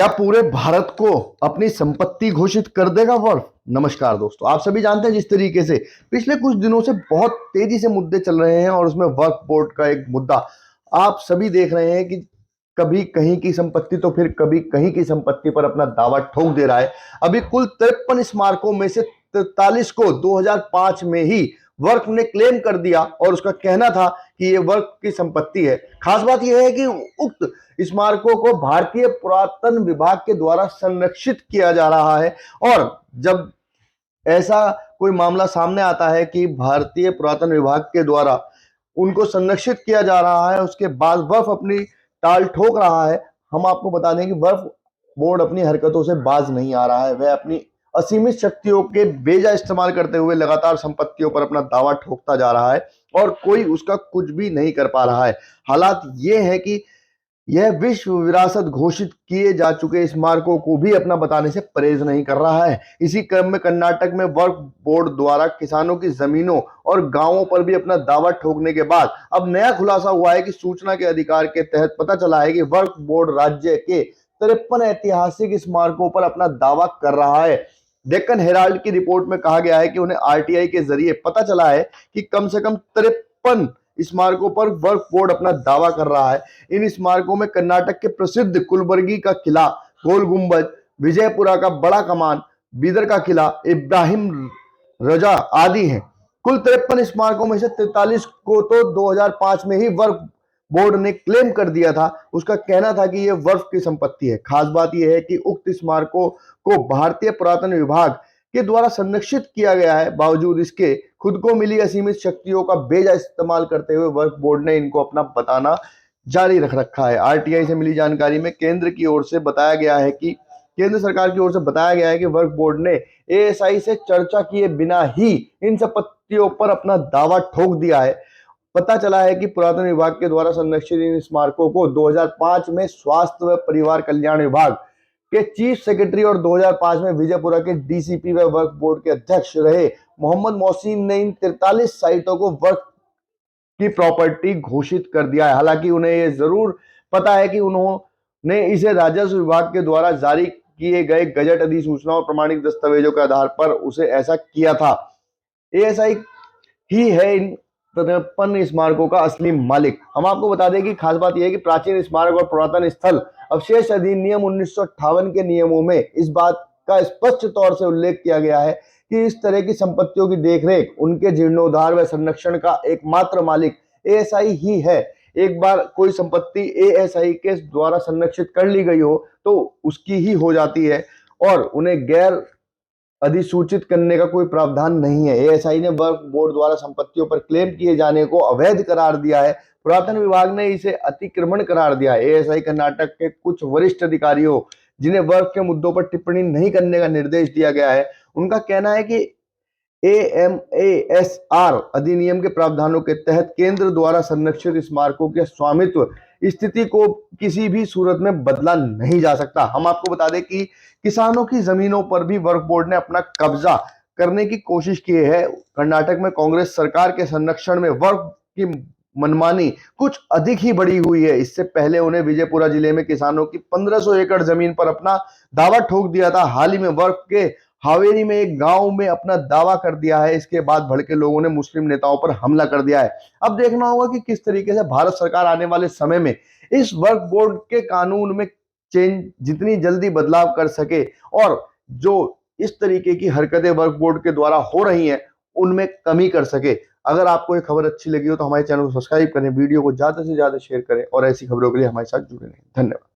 क्या पूरे भारत को अपनी संपत्ति घोषित कर देगा वर्फ? नमस्कार दोस्तों, आप सभी जानते हैं जिस तरीके से पिछले कुछ दिनों से बहुत तेजी से मुद्दे चल रहे हैं और उसमें वर्फ बोर्ड का एक मुद्दा आप सभी देख रहे हैं कि कभी कहीं की संपत्ति तो फिर कभी कहीं की संपत्ति पर अपना दावा ठोक दे रहा है। अभी कुल 53 स्मारकों में से 43 को 2005 में ही वर्फ ने क्लेम कर दिया और उसका कहना था कि ये वर्फ की संपत्ति है। खास बात यह है कि उक्त स्मारकों को भारतीय पुरातन विभाग के द्वारा संरक्षित किया जा रहा है। और जब ऐसा कोई मामला सामने आता है कि भारतीय पुरातन विभाग के द्वारा उनको संरक्षित किया जा रहा है, उसके बाद वर्फ अपनी टाल ठोक रहा है। हम आपको बता दें कि वर्फ बोर्ड अपनी हरकतों से बाज नहीं आ रहा है। वह अपनी असीमित शक्तियों के बेजा इस्तेमाल करते हुए लगातार संपत्तियों पर अपना दावा ठोकता जा रहा है और कोई उसका कुछ भी नहीं कर पा रहा है। हालात ये है कि यह विश्व विरासत घोषित किए जा चुके स्मारकों को भी अपना बताने से परहेज नहीं कर रहा है। इसी क्रम में कर्नाटक में वर्फ बोर्ड द्वारा किसानों की जमीनों और गांवों पर भी अपना दावा ठोकने के बाद अब नया खुलासा हुआ है कि सूचना के अधिकार के तहत पता चला है कि वर्फ बोर्ड राज्य के 53 ऐतिहासिक स्मारकों पर अपना दावा कर रहा है। डेक्कन हेराल्ड की रिपोर्ट में कहा गया है कि उन्हें आरटीआई के जरिए पता चला है कि कम से कम 53 स्मारकों पर वर्फ बोर्ड अपना दावा कर रहा है। इन स्मारकों में कर्नाटक के प्रसिद्ध कुलबर्गी का किला, गोल गुंबद, विजयपुरा का बड़ा कमान, बीदर का किला, इब्राहिम रजा आदि हैं। कुल 53 स्मारकों में से 43 को तो 2005 में ही वर्फ बोर्ड ने क्लेम कर दिया था। उसका कहना था कि यह वर्फ की संपत्ति है। खास बात यह है कि उक्त स्मारकों को भारतीय पुरातन विभाग के द्वारा संरक्षित किया गया है। बावजूद इसके खुद को मिली असीमित शक्तियों का बेजा इस्तेमाल करते हुए वर्फ बोर्ड ने इनको अपना बताना जारी रख रखा है। आरटीआई से मिली जानकारी में केंद्र सरकार की ओर से बताया गया है कि वर्फ बोर्ड ने एएसआई से चर्चा किए बिना ही इन संपत्तियों पर अपना दावा ठोक दिया है। पता चला है कि पुरातन विभाग के द्वारा संरक्षित इन स्मारकों को 2005 में स्वास्थ्य व परिवार कल्याण विभाग के चीफ सेक्रेटरी और 2005 में विजयपुरा के डीसीपी व वर्फ बोर्ड के अध्यक्ष रहे मोहम्मद मोहसिन ने इन 43 साइटों को वर्फ की प्रॉपर्टी घोषित कर दिया है। हालांकि उन्हें यह जरूर पता है कि उन्होंने इसे राजस्व विभाग के द्वारा जारी किए गए गजट अधिसूचना और प्रमाणिक दस्तावेजों के आधार पर उसे ऐसा किया था। एएसआई ही है इन 53 स्मारकों का असली मालिक। हम आपको बता दें कि खास बात यह है कि प्राचीन स्मारक और पुरातन स्थल अवशेष अधिनियम 1958 के नियमों में इस बात का स्पष्ट तौर से उल्लेख किया गया है कि इस तरह की संपत्तियों की देखरेख, उनके जीर्णोद्धार व संरक्षण का एकमात्र मालिक एएसआई ही है। एक बार कोई संपत्ति एएसआई के द्वारा संरक्षित कर ली गई हो तो उसकी ही हो जाती है और उन्हें गैर अधिसूचित करने का कोई प्रावधान नहीं है। एएसआई ने वर्फ बोर्ड द्वारा संपत्तियों पर क्लेम किए जाने को अवैध करार दिया है। पुरातन विभाग ने इसे अतिक्रमण करार दिया है। एएसआई कर्नाटक के कुछ वरिष्ठ अधिकारियों जिन्हें वर्फ के मुद्दों पर टिप्पणी नहीं करने का निर्देश दिया गया है, उनका कहना है कि एएमएएसआर अधिनियम के प्रावधानों के तहत केंद्र द्वारा संरक्षित स्मारकों के स्वामित्व स्थिति को किसी भी सूरत में बदला नहीं जा सकता। हम आपको बता दें कि किसानों की जमीनों पर भी वर्फ बोर्ड ने अपना कब्जा करने की कोशिश की है। कर्नाटक में कांग्रेस सरकार के संरक्षण में वर्फ की मनमानी कुछ अधिक ही बढ़ी हुई है। इससे पहले उन्हें विजयपुरा जिले में किसानों की 1500 एकड़ जमीन पर अपना दावा ठोक दिया था। हाल ही में वर्फ के हावेरी में एक गांव में अपना दावा कर दिया है। इसके बाद भड़के लोगों ने मुस्लिम नेताओं पर हमला कर दिया है। अब देखना होगा कि किस तरीके से भारत सरकार आने वाले समय में इस वर्फ बोर्ड के कानून में चेंज जितनी जल्दी बदलाव कर सके और जो इस तरीके की हरकतें वर्फ बोर्ड के द्वारा हो रही हैं उनमें कमी कर सके। अगर आपको ये खबर अच्छी लगी हो तो हमारे चैनल को सब्सक्राइब करें, वीडियो को ज्यादा से ज्यादा शेयर करें और ऐसी खबरों के लिए हमारे साथ जुड़े रहें। धन्यवाद।